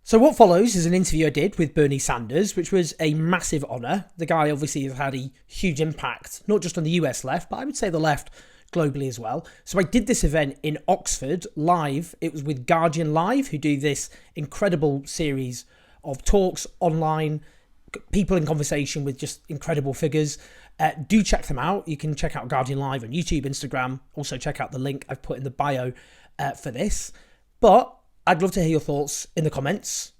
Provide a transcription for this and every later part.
So what follows is an interview I did with Bernie Sanders, which was a massive honour. The guy obviously has had a huge impact, not just on the US left, but I would say the left globally as well. So I did this event in Oxford live. It was with Guardian Live, who do this incredible series of talks online, people in conversation with just incredible figures. Do check them out. You can check out Guardian Live on YouTube, Instagram. Also check out the link I've put in the bio for this. But I'd love to hear your thoughts in the comments.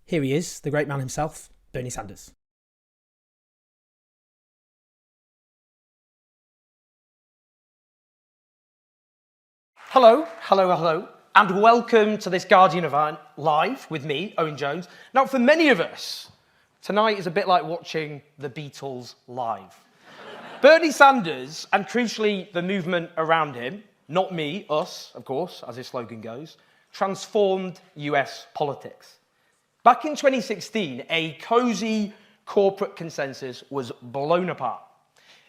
Here he is, the great man himself, Bernie Sanders. Hello, and welcome to this Guardian event live with me, Owen Jones. Now, for many of us, tonight is a bit like watching the Beatles live. Bernie Sanders, and crucially the movement around him, not me, us, of course, as his slogan goes, transformed US politics. Back in 2016, a cosy corporate consensus was blown apart.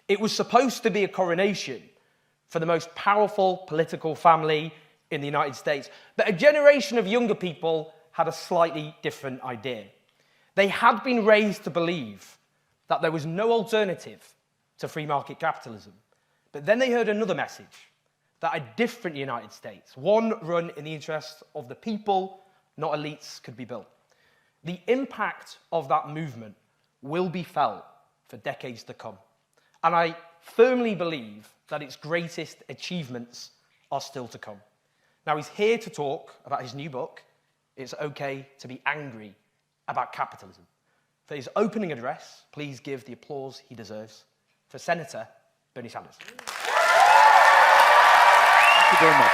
It was supposed to be a coronation for the most powerful political family in the United States, but a generation of younger people had a slightly different idea. They had been raised to believe that there was no alternative to free market capitalism, but then they heard another message, that a different United States, one run in the interest of the people, not elites, could be built. The impact of that movement will be felt for decades to come. And I firmly believe that its greatest achievements are still to come. Now, he's here to talk about his new book, It's Okay to Be Angry About Capitalism. For his opening address, please give the applause he deserves for Senator Bernie Sanders. Thank you very much.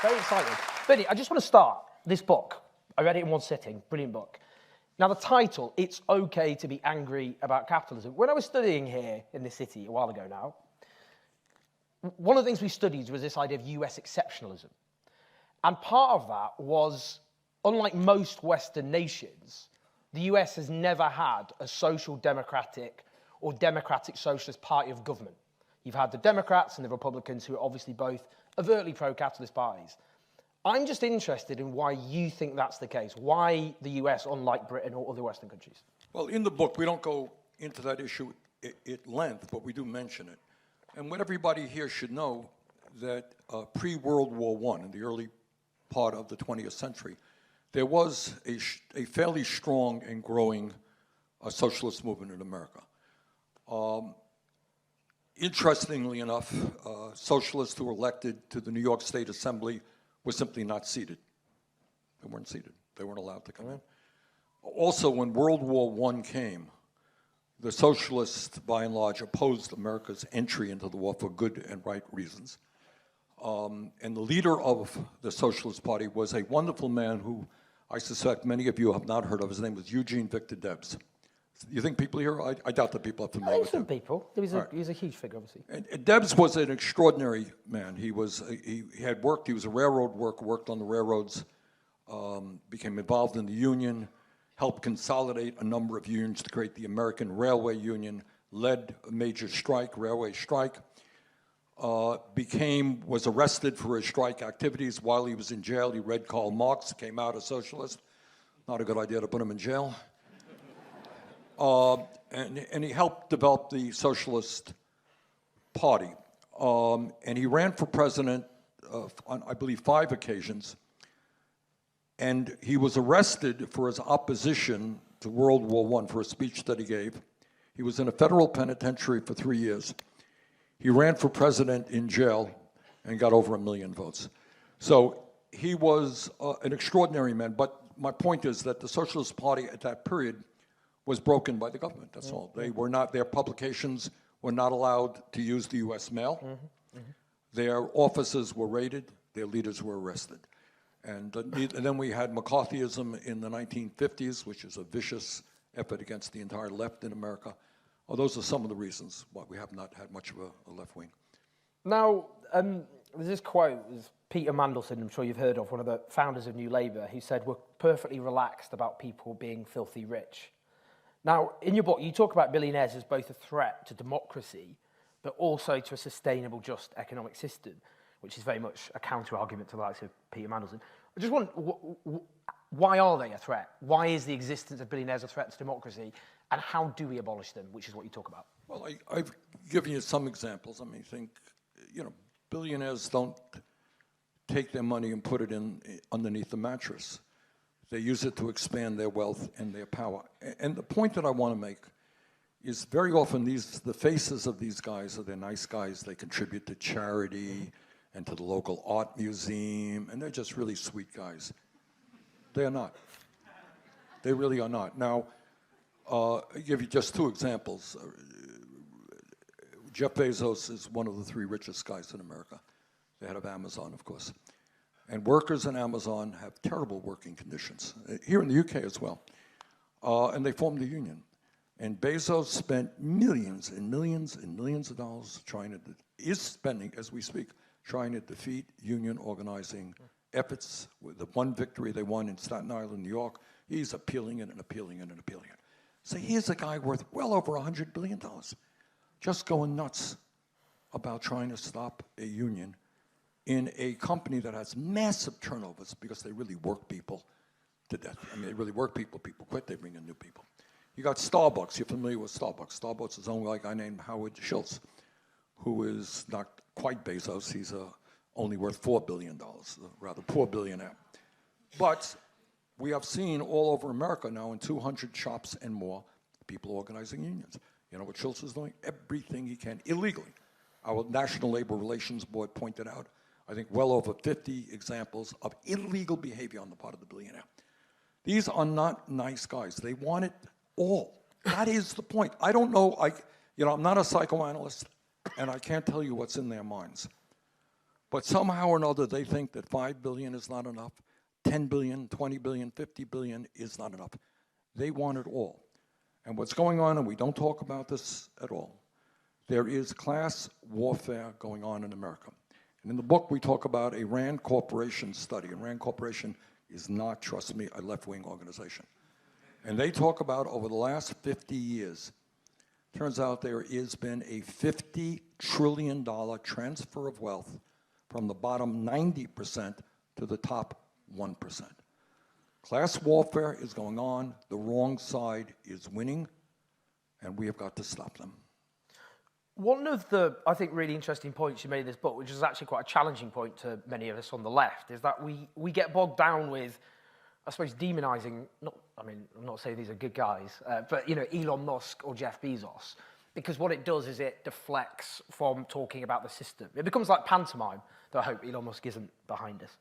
Very excited. Bernie, I just want to start this book. I read it in one sitting. Brilliant book. Now, the title, It's Okay to Be Angry About Capitalism. When I was studying here in this city a while ago now, one of the things we studied was this idea of US exceptionalism. And part of that was, unlike most Western nations, the US has never had a social democratic or democratic socialist party of government. You've had the Democrats and the Republicans, who are obviously both overtly pro-capitalist parties. I'm just interested in why you think that's the case. Why the US, unlike Britain or other Western countries? Well, in the book, we don't go into that issue at length, but we do mention it. And what everybody here should know, that pre-World War I, in the early part of the 20th century, there was a fairly strong and growing socialist movement in America. Interestingly enough, socialists who were elected to the New York State Assembly were simply not seated. They weren't seated. They weren't allowed to come in. Also, when World War I came, the socialists, by and large, opposed America's entry into the war for good and right reasons. And the leader of the Socialist Party was a wonderful man who I suspect many of you have not heard of. His name was Eugene Victor Debs. You think people here? I doubt that people are familiar with him. Some people. He was a huge figure, obviously. And Debs was an extraordinary man. He had worked. He was a railroad worker, worked on the railroads, became involved in the union, helped consolidate a number of unions to create the American Railway Union, led a major strike, railway strike, was arrested for his strike activities. While he was in jail, he read Karl Marx, came out a socialist. Not a good idea to put him in jail. And he helped develop the Socialist Party. And he ran for president on, I believe, 5 occasions. And he was arrested for his opposition to World War I for a speech that he gave. He was in a federal penitentiary for 3 years. He ran for president in jail and got over 1 million votes. So he was an extraordinary man. But my point is that the Socialist Party at that period was broken by the government, that's all. They were not, their publications were not allowed to use the US mail. Their offices were raided, their leaders were arrested. And then we had McCarthyism in the 1950s, which is a vicious effort against the entire left in America. Those are some of the reasons why we have not had much of a left wing. Now, there's this quote, there's Peter Mandelson, I'm sure you've heard of, one of the founders of New Labour, who said, we're perfectly relaxed about people being filthy rich. Now, in your book, you talk about billionaires as both a threat to democracy, but also to a sustainable, just economic system, which is very much a counter-argument to the likes of Peter Mandelson. I just want, why are they a threat? Why is the existence of billionaires a threat to democracy? And how do we abolish them, which is what you talk about? Well, I've given you some examples. I mean, billionaires don't take their money and put it in underneath the mattress. They use it to expand their wealth and their power. And the point that I want to make is very often the faces of these guys are they're nice guys. They contribute to charity and to the local art museum, and they're just really sweet guys. They are not. They really are not. Now, I'll give you just two examples. Jeff Bezos is one of the 3 richest guys in America, the head of Amazon, of course. And workers in Amazon have terrible working conditions, here in the UK as well. And they formed a union. And Bezos spent millions and millions and millions of dollars is spending, as we speak, trying to defeat union organizing efforts. With the one victory they won in Staten Island, New York, he's appealing it and appealing it and appealing it. So here's a guy worth well over $100 billion, just going nuts about trying to stop a union in a company that has massive turnovers because they really work people to death. I mean, they really work people. People quit, they bring in new people. You got Starbucks. You're familiar with Starbucks. Starbucks is owned by a guy named Howard Schultz, who is not quite Bezos. He's only worth $4 billion, a rather poor billionaire. But we have seen all over America now in 200 shops and more, people organizing unions. You know what Schultz is doing? Everything he can, illegally. Our National Labor Relations Board pointed out, I think, well over 50 examples of illegal behavior on the part of the billionaire. These are not nice guys. They want it all. That is the point. I don't know, I'm not a psychoanalyst, and I can't tell you what's in their minds. But somehow or another, they think that 5 billion is not enough, 10 billion, 20 billion, 50 billion is not enough. They want it all. And what's going on, and we don't talk about this at all, there is class warfare going on in America. And in the book, we talk about a Rand Corporation study. And Rand Corporation is not, trust me, a left-wing organization. And they talk about over the last 50 years, turns out there has been a $50 trillion transfer of wealth from the bottom 90% to the top 1%. Class warfare is going on, the wrong side is winning, and we have got to stop them. One of the, I think, really interesting points you made in this book, which is actually quite a challenging point to many of us on the left, is that we get bogged down with, I suppose, demonizing, I'm not saying these are good guys, but, Elon Musk or Jeff Bezos, because what it does is it deflects from talking about the system. It becomes like pantomime, though I hope Elon Musk isn't behind us.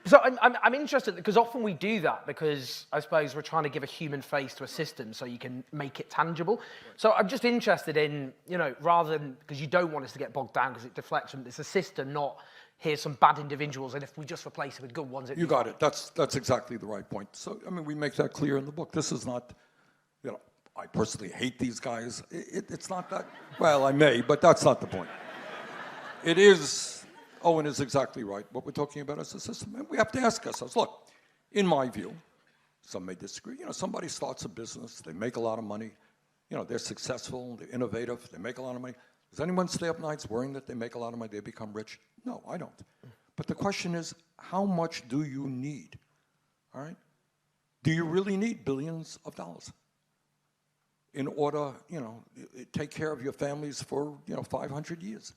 So I'm interested, because often we do that because I suppose we're trying to give a human face to a system so you can make it tangible. So I'm just interested in, rather than, because you don't want us to get bogged down because it deflects from, it's a system, not here's some bad individuals, and if we just replace it with good ones, you got it. That's exactly the right point. So, we make that clear in the book. This is not, I personally hate these guys. It's not that, well, I may, but that's not the point. It is, Owen is exactly right. What we're talking about is a system. And we have to ask ourselves, look, in my view, some may disagree, somebody starts a business, they make a lot of money, they're successful, they're innovative, they make a lot of money. Does anyone stay up nights worrying that they make a lot of money, they become rich? No, I don't. But the question is, how much do you need? All right? Do you really need billions of dollars in order, take care of your families for, 500 years?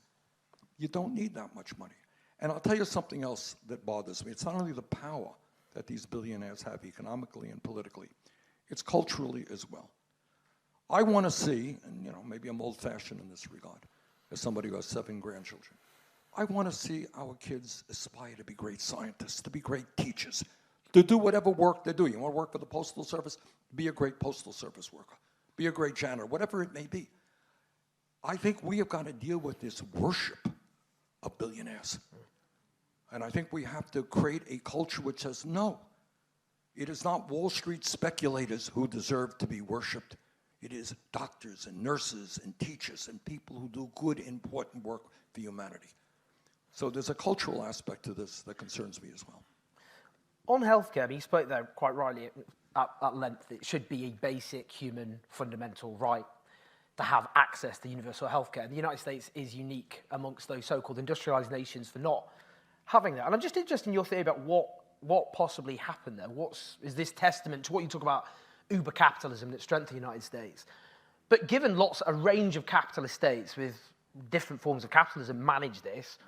You don't need that much money. And I'll tell you something else that bothers me. It's not only the power that these billionaires have economically and politically, it's culturally as well. I want to see, and maybe I'm old-fashioned in this regard, as somebody who has 7 grandchildren, I want to see our kids aspire to be great scientists, to be great teachers, to do whatever work they do. You want to work for the Postal Service? Be a great Postal Service worker. Be a great janitor, whatever it may be. I think we have got to deal with this worship of billionaires. And I think we have to create a culture which says, no, it is not Wall Street speculators who deserve to be worshipped. It is doctors and nurses and teachers and people who do good, important work for humanity. So there's a cultural aspect to this that concerns me as well. On healthcare, I mean, you spoke there quite rightly at length. It should be a basic human fundamental right to have access to universal healthcare. The United States is unique amongst those so-called industrialized nations for not having that. And I'm just interested in your theory about what possibly happened there. Is this testament to what you talk about, uber capitalism that strengthened the United States? But given a range of capitalist states with different forms of capitalism manage this,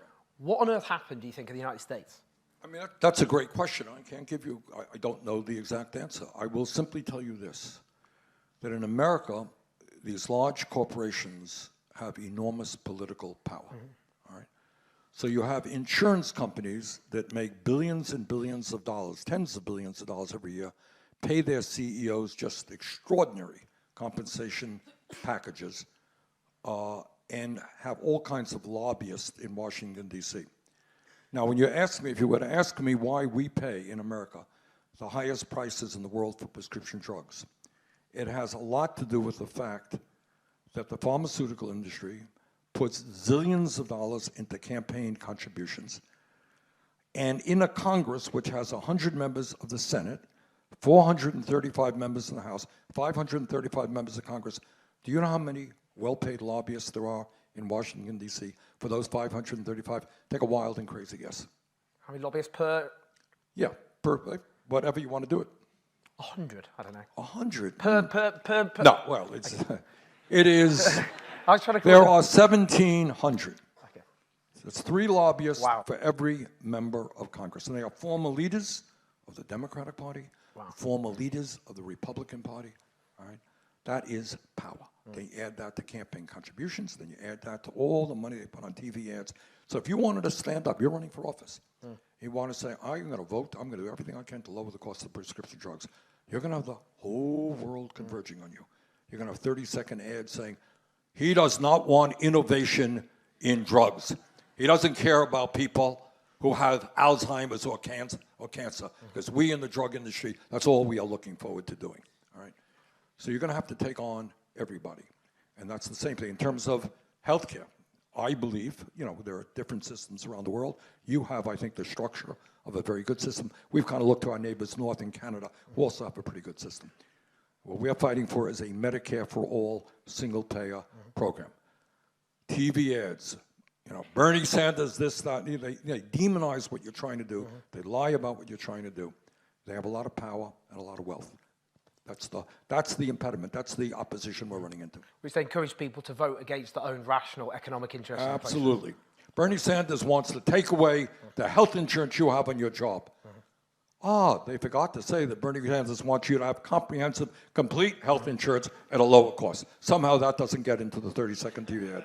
what on earth happened, do you think, in the United States? I mean, that's a great question. I can't give you, I don't know the exact answer. I will simply tell you this, that in America, these large corporations have enormous political power, all right? So you have insurance companies that make billions and billions of dollars, tens of billions of dollars every year, pay their CEOs just extraordinary compensation packages, and have all kinds of lobbyists in Washington, D.C. Now, when you ask me, if you were to ask me why we pay in America the highest prices in the world for prescription drugs, it has a lot to do with the fact that the pharmaceutical industry puts zillions of dollars into campaign contributions. And in a Congress which has 100 members of the Senate, 435 members in the House, 535 members of Congress, do you know how many well-paid lobbyists there are in Washington, D.C. for those 535? Take a wild and crazy guess. How many lobbyists per? Yeah, per whatever you want to do it. 100, I don't know. 100? Per. No, well, it is, I was trying to there are 1,700. Okay. That's 3 lobbyists Wow. for every member of Congress. And they are former leaders of the Democratic Party, former leaders of the Republican Party, all right? That is power. Then you add that to campaign contributions, then you add that to all the money they put on TV ads. So if you wanted to stand up, you're running for office, you want to say, I'm going to vote, I'm going to do everything I can to lower the cost of prescription drugs, you're going to have the whole world converging on you. You're going to have 30-second ads saying, he does not want innovation in drugs. He doesn't care about people who have Alzheimer's or cancer, because we in the drug industry, that's all we are looking forward to doing, all right? So you're going to have to take on everybody. And that's the same thing in terms of healthcare. I believe, there are different systems around the world. You have, I think, the structure of a very good system. We've kind of looked to our neighbors north in Canada, who also have a pretty good system. What we're fighting for is a Medicare for all, single-payer program. TV ads, Bernie Sanders, this, that, they demonize what you're trying to do. They lie about what you're trying to do. They have a lot of power and a lot of wealth. That's the impediment. That's the opposition we're running into. Which they encourage people to vote against their own rational economic interests. Absolutely. Bernie Sanders wants to take away the health insurance you have on your job. They forgot to say that Bernie Sanders wants you to have comprehensive, complete health insurance at a lower cost. Somehow that doesn't get into the 30-second TV ad.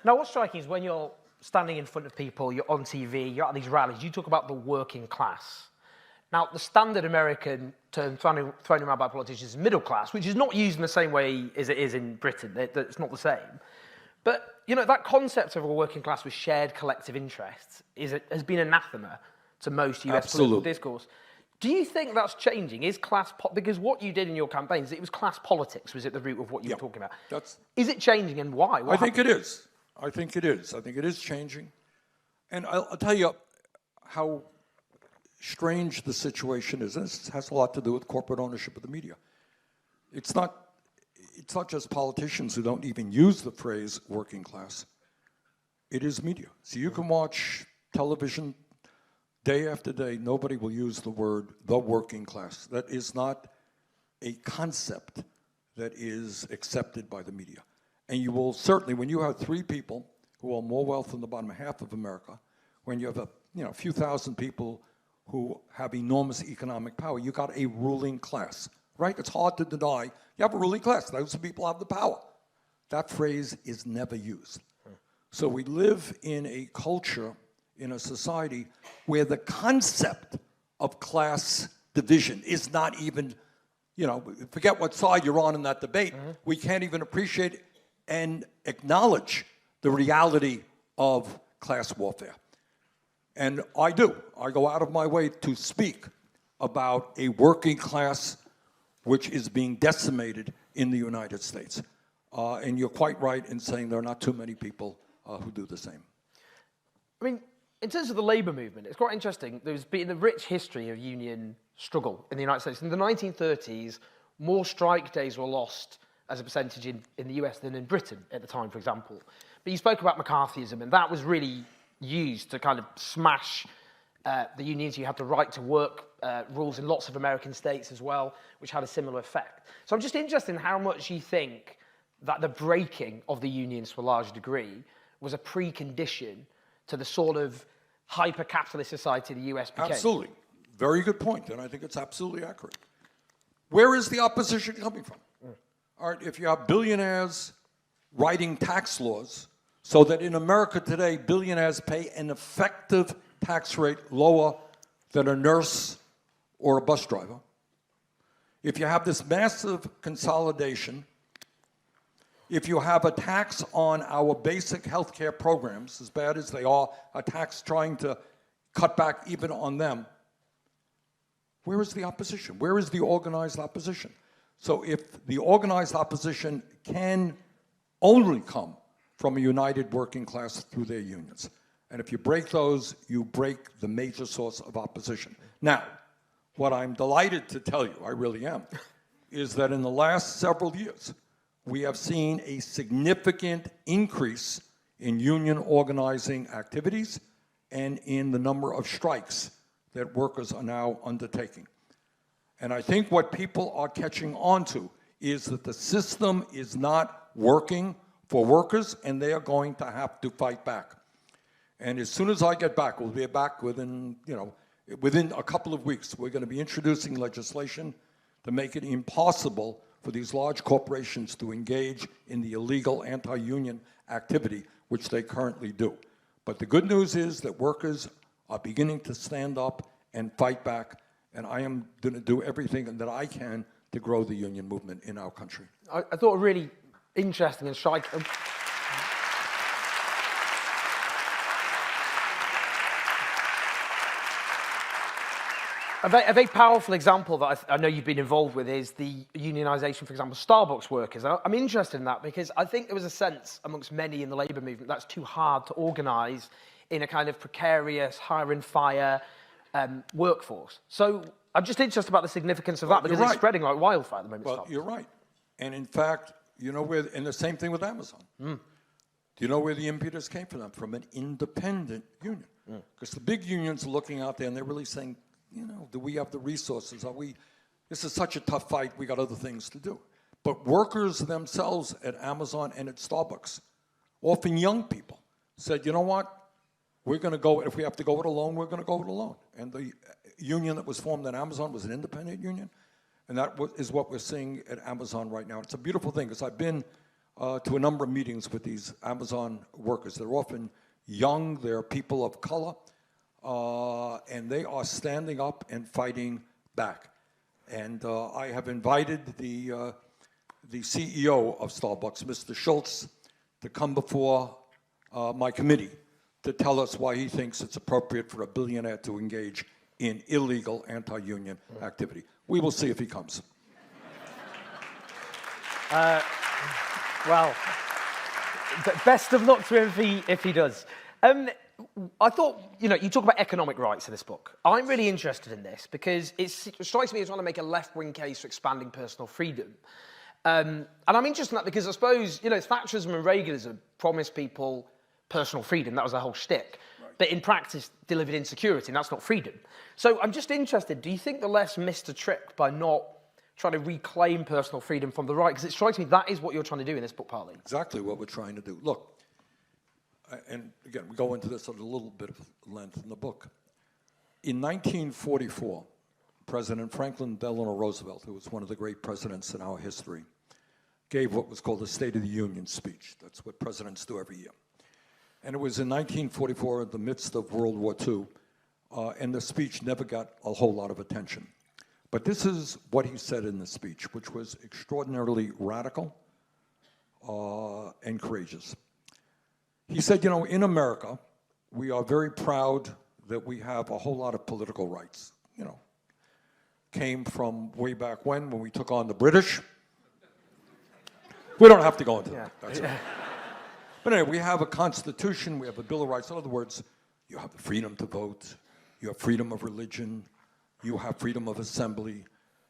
Now, what's striking is when you're standing in front of people, you're on TV, you're at these rallies, you talk about the working class. Now, the standard American term thrown around by politicians is middle class, which is not used in the same way as it is in Britain. It's not the same. But, that concept of a working class with shared collective interests has been anathema to most US political discourse. Do you think that's changing? Is because what you did in your campaigns, it was class politics, was at the root of what you were talking about. Is it changing, and why? I think it is. I think it is changing. And I'll tell you how strange the situation is. And this has a lot to do with corporate ownership of the media. It's not just politicians who don't even use the phrase working class. It is media. So you can watch television day after day, nobody will use the word the working class. That is not a concept that is accepted by the media. And you will certainly, when you have 3 people who own more wealth than the bottom half of America, when you have a few thousand people who have enormous economic power, you got a ruling class, right? It's hard to deny. You have a ruling class. Those people have the power. That phrase is never used. So we live in a culture, in a society, where the concept of class division is not even, forget what side you're on in that debate. We can't even appreciate and acknowledge the reality of class warfare. And I do. I go out of my way to speak about a working class which is being decimated in the United States. And you're quite right in saying there are not too many people who do the same. I mean, in terms of the labour movement, it's quite interesting. There's been a rich history of union struggle in the United States. In the 1930s, more strike days were lost as a percentage in the US than in Britain at the time, for example. But you spoke about McCarthyism, and that was really used to kind of smash the unions. You had the right to work rules in lots of American states as well, which had a similar effect. So I'm just interested in how much you think that the breaking of the unions to a large degree was a precondition to the sort of hyper-capitalist society the US became. Absolutely. Very good point, and I think it's absolutely accurate. Where is the opposition coming from? All right, if you have billionaires writing tax laws so that in America today, billionaires pay an effective tax rate lower than a nurse or a bus driver, if you have this massive consolidation, if you have a tax on our basic health care programs, as bad as they are, a tax trying to cut back even on them, where is the opposition? Where is the organized opposition? So if the organized opposition can only come from a united working class through their unions, and if you break those, you break the major source of opposition. Now, what I'm delighted to tell you, I really am, is that in the last several years, we have seen a significant increase in union organizing activities and in the number of strikes that workers are now undertaking. And I think what people are catching on to is that the system is not working for workers, and they are going to have to fight back. And as soon as I get back, we'll be back within a couple of weeks. We're going to be introducing legislation to make it impossible for these large corporations to engage in the illegal anti-union activity, which they currently do. But the good news is that workers are beginning to stand up and fight back, and I am going to do everything that I can to grow the union movement in our country. I thought a really interesting and striking... A very powerful example that I know you've been involved with is the unionisation, for example, of Starbucks workers. I'm interested in that because I think there was a sense amongst many in the labour movement that's too hard to organise in a kind of precarious, hire and fire workforce. So I'm just interested about the significance of that because it's spreading like wildfire at the moment. Well, you're right. And in fact, you know where, and the same thing with Amazon. Do you know where the impetus came from them? From an independent union. Because the big unions are looking out there and they're really saying, do we have the resources? This is such a tough fight, we got other things to do. But workers themselves at Amazon and at Starbucks, often young people, said, you know what? We're going to go, if we have to go it alone, we're going to go it alone. And the union that was formed at Amazon was an independent union. And that is what we're seeing at Amazon right now. It's a beautiful thing, because I've been to a number of meetings with these Amazon workers. They're often young, they're people of color. And they are standing up and fighting back. And I have invited the CEO of Starbucks, Mr. Schultz, to come before my committee to tell us why he thinks it's appropriate for a billionaire to engage in illegal anti-union activity. We will see if he comes. Well, best of luck to him if he does. I thought, you talk about economic rights in this book. I'm really interested in this because it strikes me as trying to make a left-wing case for expanding personal freedom. And I'm interested in that because I suppose, Thatcherism and Reaganism promised people personal freedom. That was their whole shtick. Right. But in practice, delivered insecurity, and that's not freedom. So I'm just interested, do you think the left missed a trick by not trying to reclaim personal freedom from the right? Because it strikes me that is what you're trying to do in this book, partly. Exactly what we're trying to do. Look, and again, we go into this at a little bit of length in the book. In 1944, President Franklin Delano Roosevelt, who was one of the great presidents in our history, gave what was called the State of the Union speech. That's what presidents do every year. And it was in 1944, in the midst of World War II, and the speech never got a whole lot of attention. But this is what he said in the speech, which was extraordinarily radical and courageous. He said, in America, we are very proud that we have a whole lot of political rights. Came from way back when we took on the British. We don't have to go into that. That's it. But anyway, we have a constitution, we have a Bill of Rights. In other words, You have the freedom to vote. You have freedom of religion. You have freedom of assembly.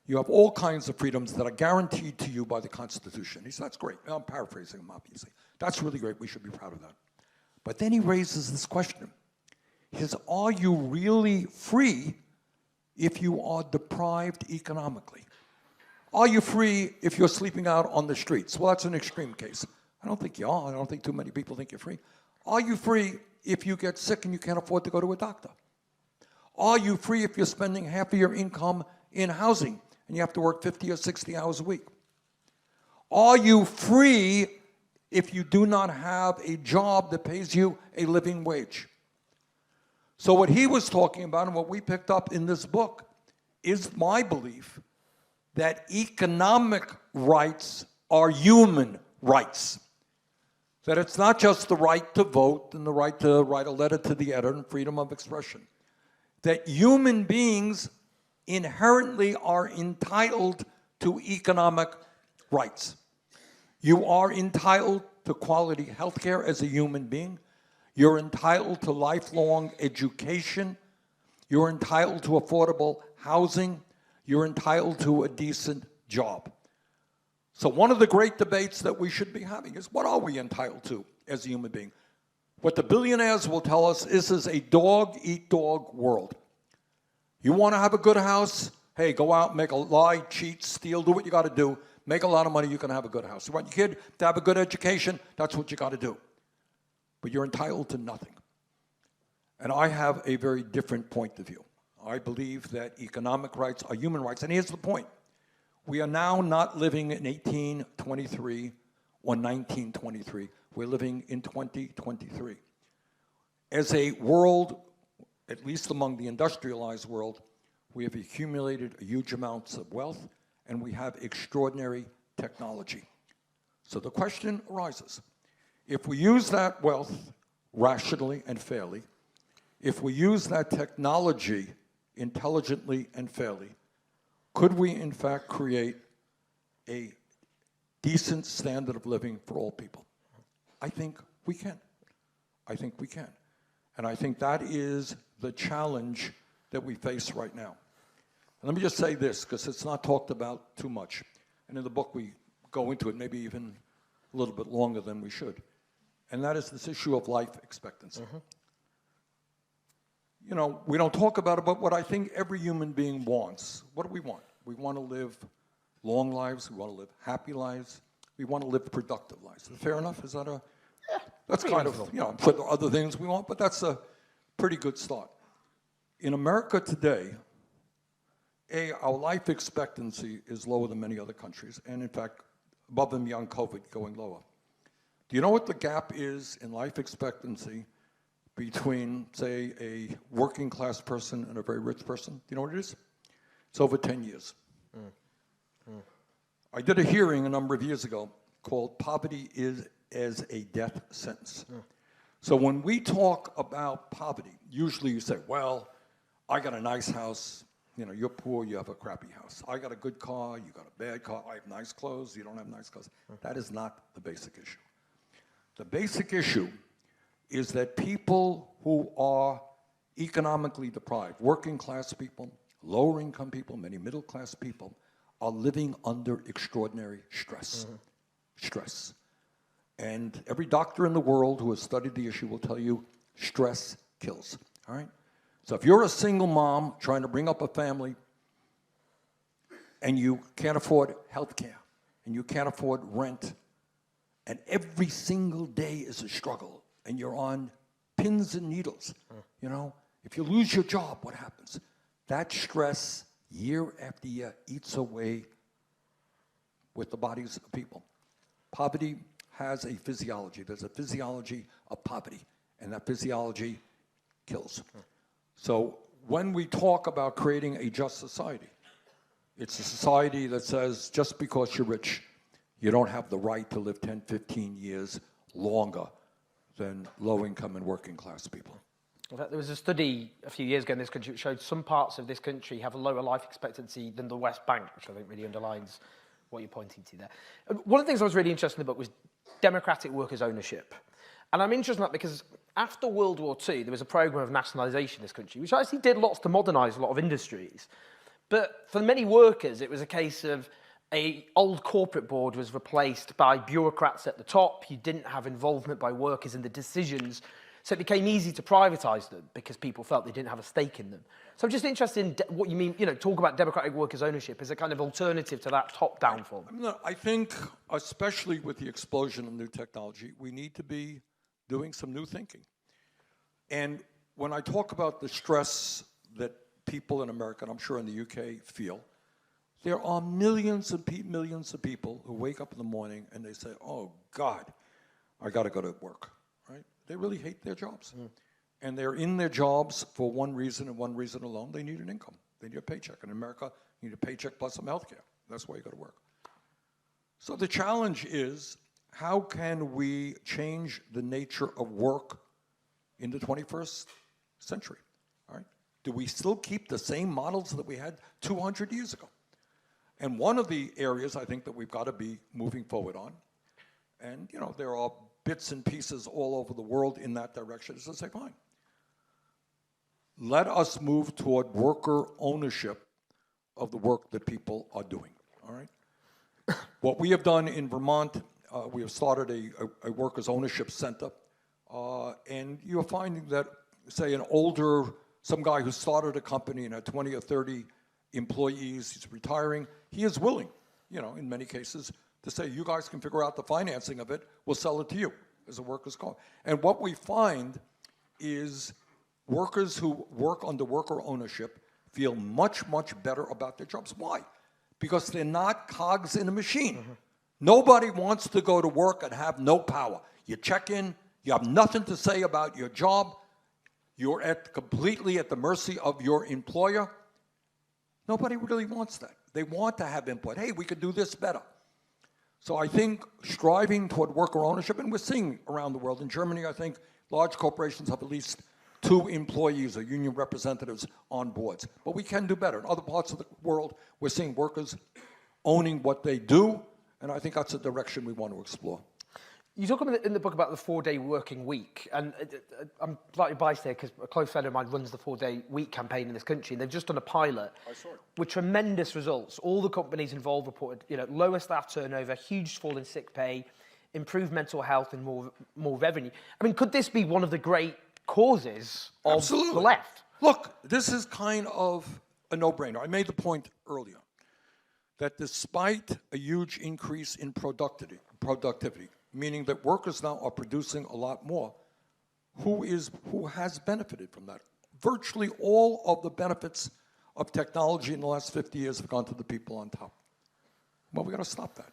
You have all kinds of freedoms that are guaranteed to you by the Constitution. He said, that's great. I'm paraphrasing him, obviously. That's really great. We should be proud of that. But then he raises this question. He says, are you really free if you are deprived economically? Are you free if you're sleeping out on the streets? Well, that's an extreme case. I don't think you are. I don't think too many people think you're free. Are you free if you get sick and you can't afford to go to a doctor? Are you free if you're spending half of your income in housing and you have to work 50 or 60 hours a week? Are you free if you do not have a job that pays you a living wage? So what he was talking about and what we picked up in this book is my belief that economic rights are human rights. That it's not just the right to vote and the right to write a letter to the editor and freedom of expression. That human beings inherently are entitled to economic rights. You are entitled to quality health care as a human being. You're entitled to lifelong education. You're entitled to affordable housing. You're entitled to a decent job. So one of the great debates that we should be having is, what are we entitled to as a human being? What the billionaires will tell us, this is a dog-eat-dog world. You want to have a good house? Hey, go out, make a lie, cheat, steal, do what you got to do. Make a lot of money, you can have a good house. You want your kid to have a good education? That's what you got to do. But you're entitled to nothing. And I have a very different point of view. I believe that economic rights are human rights. And here's the point. We are now not living in 1823 or 1923. We're living in 2023. As a world, at least among the industrialized world, we have accumulated huge amounts of wealth and we have extraordinary technology. So the question arises, if we use that wealth rationally and fairly, if we use that technology intelligently and fairly, could we in fact create a decent standard of living for all people? I think we can. I think we can. And I think that is the challenge that we face right now. And let me just say this, because it's not talked about too much. And in the book we go into it maybe even a little bit longer than we should. And that is this issue of life expectancy. Mm-hmm. You know, we don't talk about it, but what I think every human being wants, what do we want? We want to live long lives. We want to live happy lives. We want to live productive lives. Is that fair enough? Is that a... Yeah, that's kind of, you know, I'm sure there are other things we want, but that's a pretty good start. In America today, our life expectancy is lower than many other countries, and in fact, above and beyond COVID, going lower. Do you know what the gap is in life expectancy between, say, a working class person and a very rich person? Do you know what it is? It's over 10 years. I did a hearing a number of years ago called Poverty is as a Death Sentence. So when we talk about poverty, usually you say, well, I got a nice house. You know, you're poor, you have a crappy house. I got a good car, you got a bad car. I have nice clothes, you don't have nice clothes. That is not the basic issue. The basic issue is that people who are economically deprived, working class people, lower income people, many middle class people, are living under extraordinary stress. Stress. And every doctor in the world who has studied the issue will tell you stress kills, all right? So if you're a single mom trying to bring up a family and you can't afford health care and you can't afford rent and every single day is a struggle and you're on pins and needles, you know, if you lose your job, what happens? That stress, year after year, eats away with the bodies of people. Poverty has a physiology. There's a physiology of poverty, and that physiology kills. So when we talk about creating a just society, it's a society that says just because you're rich, you don't have the right to live 10, 15 years longer than low-income and working-class people. In fact, there was a study a few years ago in this country which showed some parts of this country have a lower life expectancy than the West Bank, which I think really underlines what you're pointing to there. One of the things I was really interested in the book was democratic workers' ownership. And I'm interested in that because after World War II, there was a program of nationalisation in this country, which actually did lots to modernise a lot of industries. But for many workers, it was a case of an old corporate board was replaced by bureaucrats at the top. You didn't have involvement by workers in the decisions. So it became easy to privatise them because people felt they didn't have a stake in them. So I'm just interested in what you mean, talk about democratic workers' ownership as a kind of alternative to that top-down form. I think, especially with the explosion of new technology, we need to be doing some new thinking. And when I talk about the stress that people in America, and I'm sure in the UK, feel, there are millions of people who wake up in the morning and they say, oh, God, I got to go to work, right? They really hate their jobs. And they're in their jobs for one reason and one reason alone. They need an income. They need a paycheck. In America, you need a paycheck plus some health care. That's why you go to work. So the challenge is, how can we change the nature of work in the 21st century? All right? Do we still keep the same models that we had 200 years ago? And one of the areas I think that we've got to be moving forward on, and there are bits and pieces all over the world in that direction, is to say, fine, let us move toward worker ownership of the work that people are doing, all right? What we have done in Vermont, we have started a workers' ownership center, and you're finding that, say, some guy who started a company and had 20 or 30 employees, he's retiring, he is willing, in many cases, to say, you guys can figure out the financing of it, we'll sell it to you as a workers' co-op. And what we find is workers who work under worker ownership feel much, much better about their jobs. Why? Because they're not cogs in a machine. Nobody wants to go to work and have no power. You check in, you have nothing to say about your job, you're completely at the mercy of your employer. Nobody really wants that. They want to have input. Hey, we could do this better. So I think striving toward worker ownership, and we're seeing around the world, in Germany, I think large corporations have at least 2 employees or union representatives on boards. But we can do better. In other parts of the world, we're seeing workers owning what they do, and I think that's a direction we want to explore. You talk in the book about the 4-day working week, and I'm slightly biased here because a close friend of mine runs the 4-day week campaign in this country, and they've just done a pilot with tremendous results. All the companies involved reported, lower staff turnover, huge fall in sick pay, improved mental health, and more revenue. I mean, could this be one of the great causes of the left? Look, this is kind of a no-brainer. I made the point earlier that despite a huge increase in productivity, meaning that workers now are producing a lot more, who has benefited from that? Virtually all of the benefits of technology in the last 50 years have gone to the people on top. Well, we got to stop that.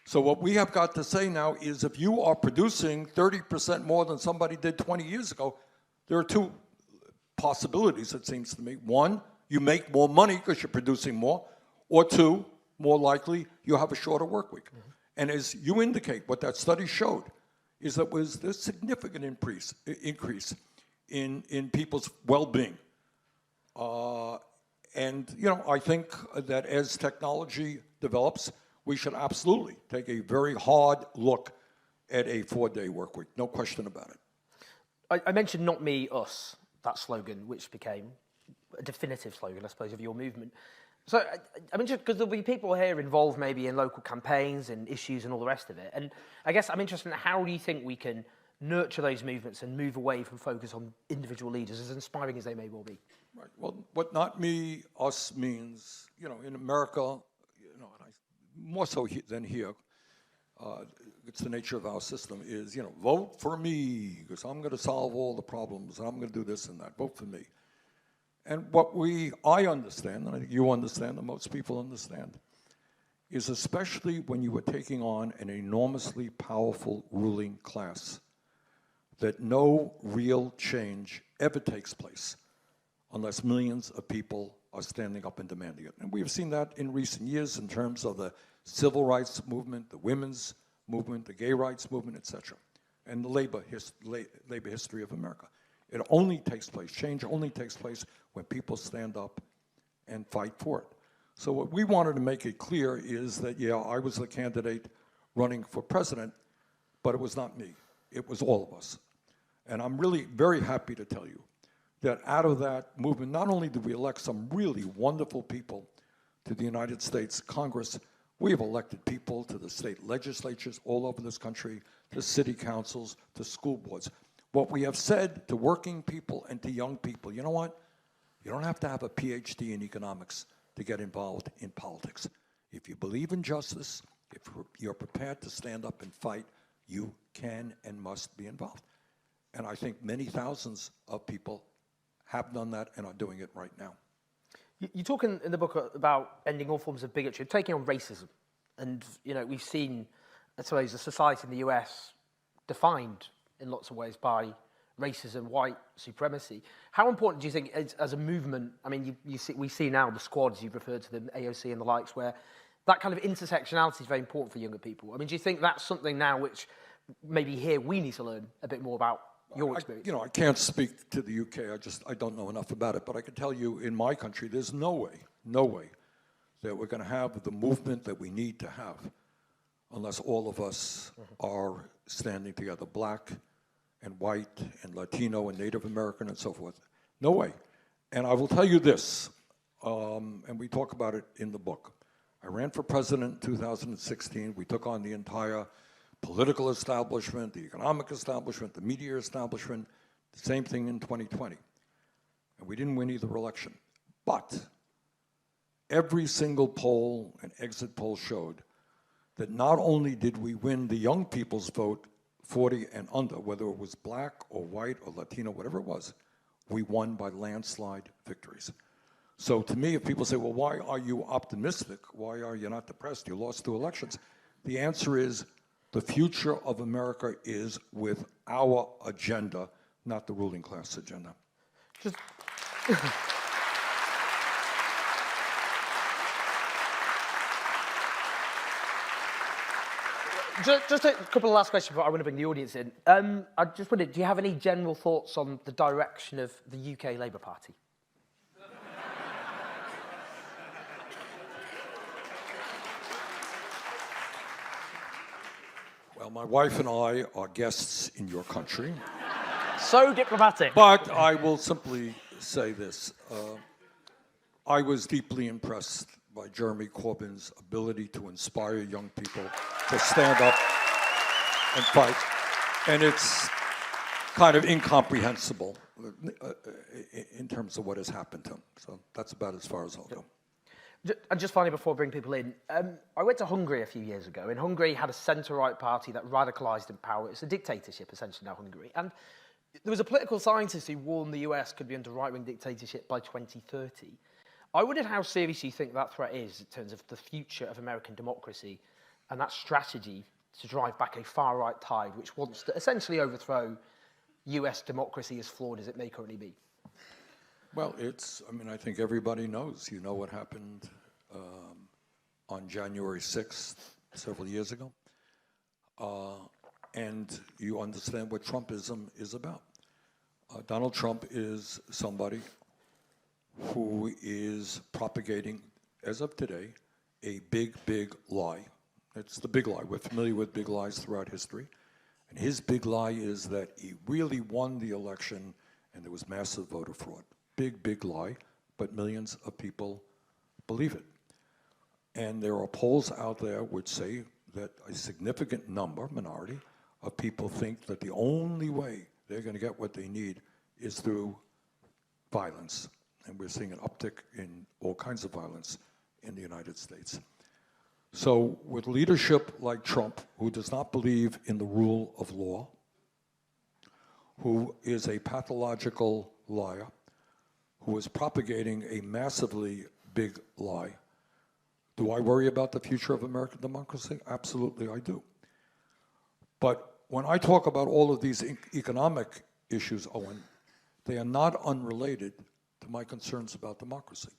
So what we have got to say now is, if you are producing 30% more than somebody did 20 years ago, there are 2 possibilities, it seems to me. 1, you make more money because you're producing more, or 2, more likely, you have a shorter work week. And as you indicate, what that study showed is that was this significant increase in people's well-being. And I think that as technology develops, we should absolutely take a very hard look at a 4-day work week. No question about it. I mentioned "Not Me, Us," that slogan, which became a definitive slogan, I suppose, of your movement. So I'm interested, because there'll be people here involved maybe in local campaigns and issues and all the rest of it. And I guess I'm interested in how do you think we can nurture those movements and move away from focus on individual leaders, as inspiring as they may well be? Right. Well, what "not me, us" means, in America, more so than here, it's the nature of our system, is, vote for me, because I'm going to solve all the problems, and I'm going to do this and that. Vote for me. And what I understand, and I think you understand, and most people understand, is especially when you are taking on an enormously powerful ruling class, that no real change ever takes place unless millions of people are standing up and demanding it. And we have seen that in recent years in terms of the civil rights movement, the women's movement, the gay rights movement, etc., and the labor history of America. It only takes place, change only takes place when people stand up and fight for it. So what we wanted to make it clear is that, yeah, I was the candidate running for president, but it was not me. it was all of us. And I'm really very happy to tell you that out of that movement, not only did we elect some really wonderful people to the United States Congress, we have elected people to the state legislatures all over this country, to city councils, to school boards. What we have said to working people and to young people, you know what? You don't have to have a PhD in economics to get involved in politics. If you believe in justice, if you're prepared to stand up and fight, you can and must be involved. And I think many thousands of people have done that and are doing it right now. You talk in the book about ending all forms of bigotry, taking on racism. And, you know, we've seen, I suppose, a society in the US defined in lots of ways by racism, white supremacy. How important do you think, as a movement, I mean, we see now the squads, you've referred to them, AOC and the likes, where that kind of intersectionality is very important for younger people. I mean, do you think that's something now which maybe here we need to learn a bit more about your experience? I can't speak to the UK. I don't know enough about it. But I can tell you, in my country, there's no way that we're going to have the movement that we need to have unless all of us are standing together, black and white and Latino and Native American and so forth. No way. And I will tell you this, and we talk about it in the book. I ran for president in 2016. We took on the entire political establishment, the economic establishment, the media establishment, the same thing in 2020. And we didn't win either election. But every single poll and exit poll showed that not only did we win the young people's vote, 40 and under, whether it was black or white or Latino, whatever it was, we won by landslide victories. So to me, if people say, well, why are you optimistic? Why are you not depressed? You lost 2 elections. The answer is the future of America is with our agenda, not the ruling class agenda. Just Just a couple of last questions before I want to bring the audience in. I just wondered, do you have any general thoughts on the direction of the UK Labour Party? Well, my wife and I are guests in your country. So diplomatic. But I will simply say this. I was deeply impressed by Jeremy Corbyn's ability to inspire young people to stand up and fight. And it's kind of incomprehensible in terms of what has happened to him. So that's about as far as I'll go. And just finally, before I bring people in, I went to Hungary a few years ago, and Hungary had a centre-right party that radicalised in power. It's a dictatorship, essentially, now, Hungary. And there was a political scientist who warned the US could be under right-wing dictatorship by 2030. I wondered how serious you think that threat is in terms of the future of American democracy and that strategy to drive back a far-right tide which wants to essentially overthrow US democracy as flawed as it may currently be. Well, I think everybody knows. You know what happened on January 6th, several years ago. And you understand what Trumpism is about. Donald Trump is somebody who is propagating, as of today, a big, big lie. It's the big lie. We're familiar with big lies throughout history. And his big lie is that he really won the election and there was massive voter fraud. Big, big lie, but millions of people believe it. And there are polls out there which say that a significant number, minority, of people think that the only way they're going to get what they need is through violence. And we're seeing an uptick in all kinds of violence in the United States. So with leadership like Trump, who does not believe in the rule of law, who is a pathological liar, who is propagating a massively big lie, do I worry about the future of American democracy? Absolutely, I do. But when I talk about all of these economic issues, Owen, they are not unrelated to my concerns about democracy.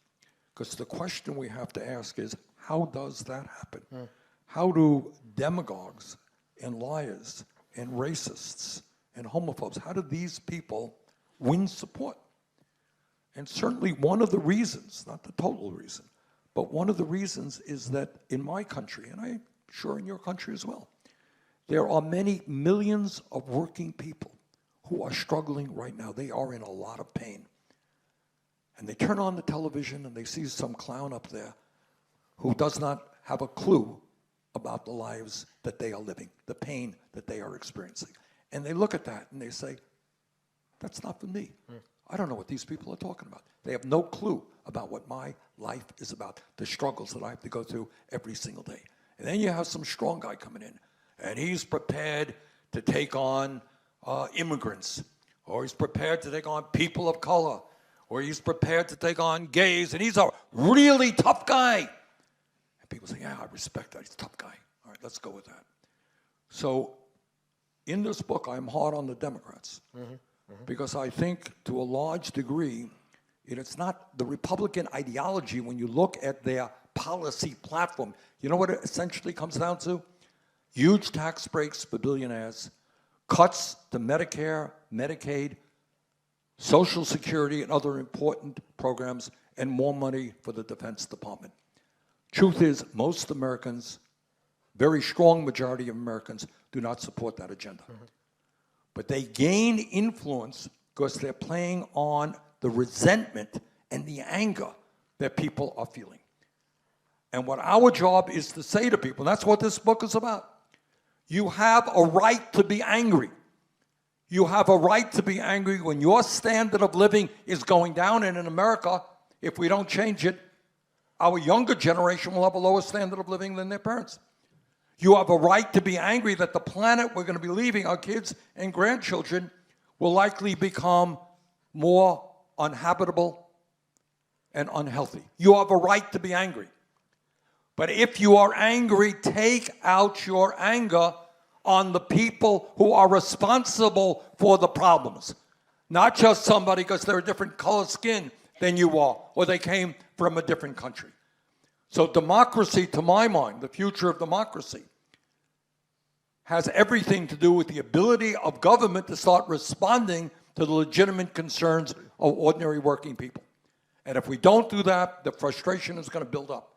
Because the question we have to ask is, how does that happen? How do demagogues and liars and racists and homophobes, how do these people win support? And certainly one of the reasons, not the total reason, but one of the reasons is that in my country, and I'm sure in your country as well, There are many millions of working people who are struggling right now. They are in a lot of pain. And they turn on the television and they see some clown up there who does not have a clue about the lives that they are living, the pain that they are experiencing. And they look at that and they say, that's not for me. I don't know what these people are talking about. They have no clue about what my life is about, the struggles that I have to go through every single day. And then you have some strong guy coming in, and he's prepared to take on immigrants, or he's prepared to take on people of color, or he's prepared to take on gays, and he's a really tough guy. And people say, yeah, I respect that. He's a tough guy. All right, let's go with that. So in this book, I'm hard on the Democrats because I think to a large degree, it's not the Republican ideology when you look at their policy platform. You know what it essentially comes down to? Huge tax breaks for billionaires, cuts to Medicare, Medicaid, Social Security, and other important programs, and more money for the Defense Department. Truth is, most Americans, very strong majority of Americans, do not support that agenda. But they gain influence because they're playing on the resentment and the anger that people are feeling. And what our job is to say to people, and that's what this book is about, you have a right to be angry. You have a right to be angry when your standard of living is going down, and in America, if we don't change it, our younger generation will have a lower standard of living than their parents. You have a right to be angry that the planet we're going to be leaving our kids and grandchildren will likely become more uninhabitable and unhealthy. You have a right to be angry. But if you are angry, take out your anger on the people who are responsible for the problems. Not just somebody because they're a different color skin than you are, or they came from a different country. So democracy, to my mind, the future of democracy, has everything to do with the ability of government to start responding to the legitimate concerns of ordinary working people. And if we don't do that, the frustration is going to build up.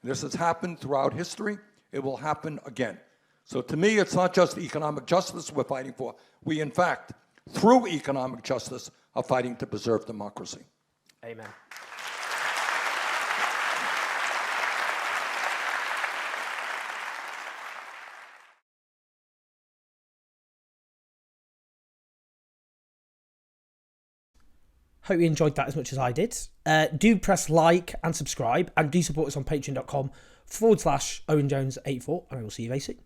This has happened throughout history. It will happen again. So to me, it's not just economic justice we're fighting for. We, in fact, through economic justice, are fighting to preserve democracy. Amen. Hope you enjoyed that as much as I did. Do press like and subscribe, and do support us on patreon.com/OwenJones84, and I will see you very soon.